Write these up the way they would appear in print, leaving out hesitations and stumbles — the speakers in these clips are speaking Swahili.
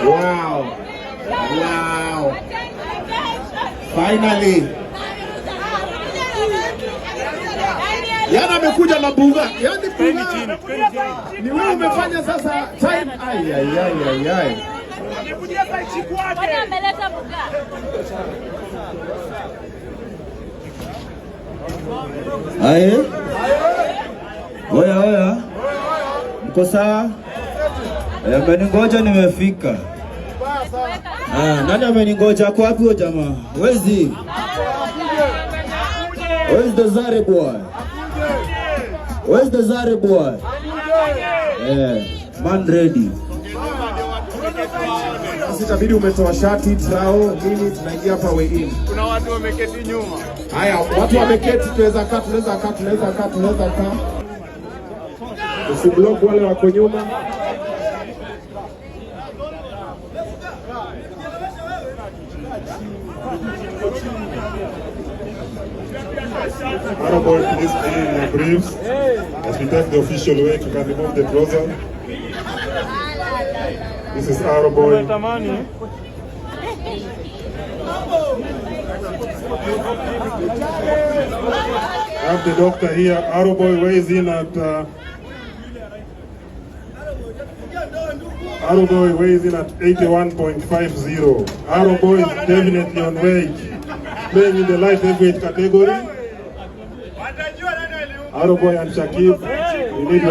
Wow. Wow. Finally. Yana amekuja na bunga. Yaani bunga. Ni wewe umefanya sasa time. Ai. Amekuja kwa chiku wake. Mbona ameleta bunga? Aye. Oya. Mko sawa? Ameningoja nimefika. Nani ameningoja kwa wapi huyo jamaa? Wezi. Where's the Zare boy? Where's the Zare boy? Man ready. Sasa itabidi umetoa shati trao nini tunaingia hapa way in. Kuna watu wameketi nyuma. Haya, watu wameketi tunaweza kaa. Usiblock wale wako nyuma. Arrowboy, please be in your briefs. As we take the official way, you can remove the trouser. This is Arrowboy. I have the doctor here. Arrowboy weighs in at 81.50. Arrowboy is definitely on weight, playing in the light heavyweight category. Arrowboy and Shakib, we need a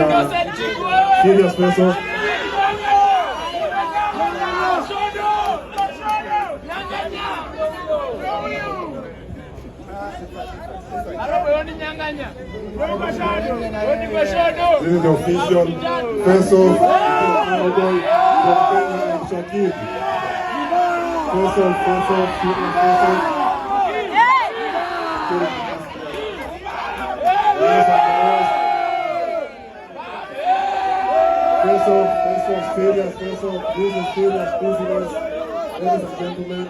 serious person. This is the official face-off between Arrowboy and Shakib. Face-off. Face-off, serious face-off. This is serious business, ladies and gentlemen.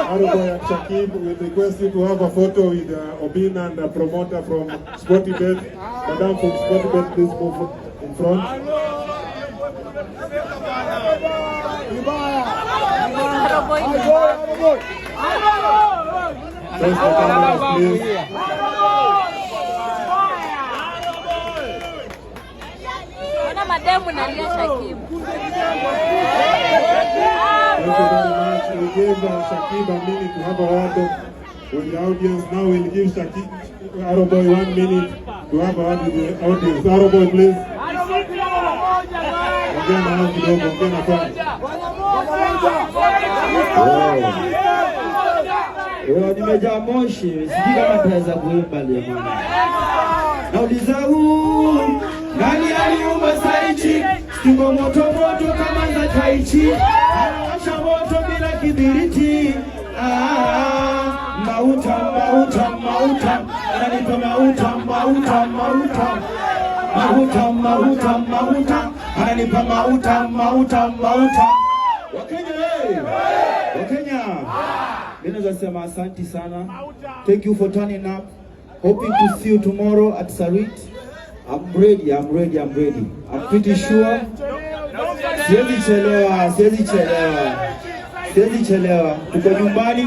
Arrowboy and Shakib, we request you to have a photo with Obina and the promoter from Sportybet. Madam from Sportybet, please move in front. Face the cameras, please. Mademu nalia Shakib. Thank you very much. We gave Shakib a minute to have a word with the audience. Now we'll give Arrowboy 1 minute to have a word with the audience. Arrowboy, please. Nimejaa moshi, sijui kama tutaweza kuimba leo. Nauliza nani aliumba saichi? Stingo moto kama za taichi. Anawasha moto bila kibiriti. Mauta. Ananipa mauta. Ananipa mauta. Wakenya. Mimi nasema asante sana. Thank you for turning up. Hoping to see you tomorrow at Sarit. I'm ready. I'm pretty sure. Siwezi chelewa. Tuko nyumbani.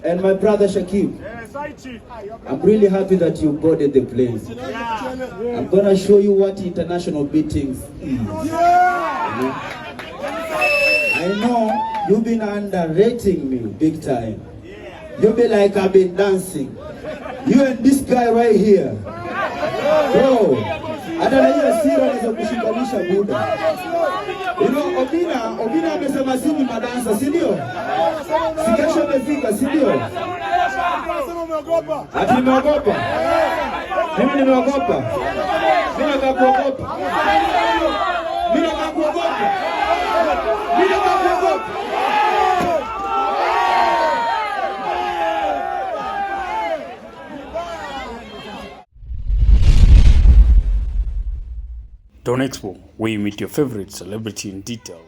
And my brother Shakib, I'm really happy that you boarded the plane. I'm gonna show you what international beatings is. I know you've been underrating me big time. You be like I've been dancing. You and this guy right here. Bro, hata na hiyo sira nizo kushikanisha Buda. You know, Obina amesema sisi madansa, si ndio? Sikesho amefika, si ndio? Ati nimeogopa? Mimi nimeogopa? Mimi nakakuogopa? Don Expo, where you meet your favorite celebrity in detail.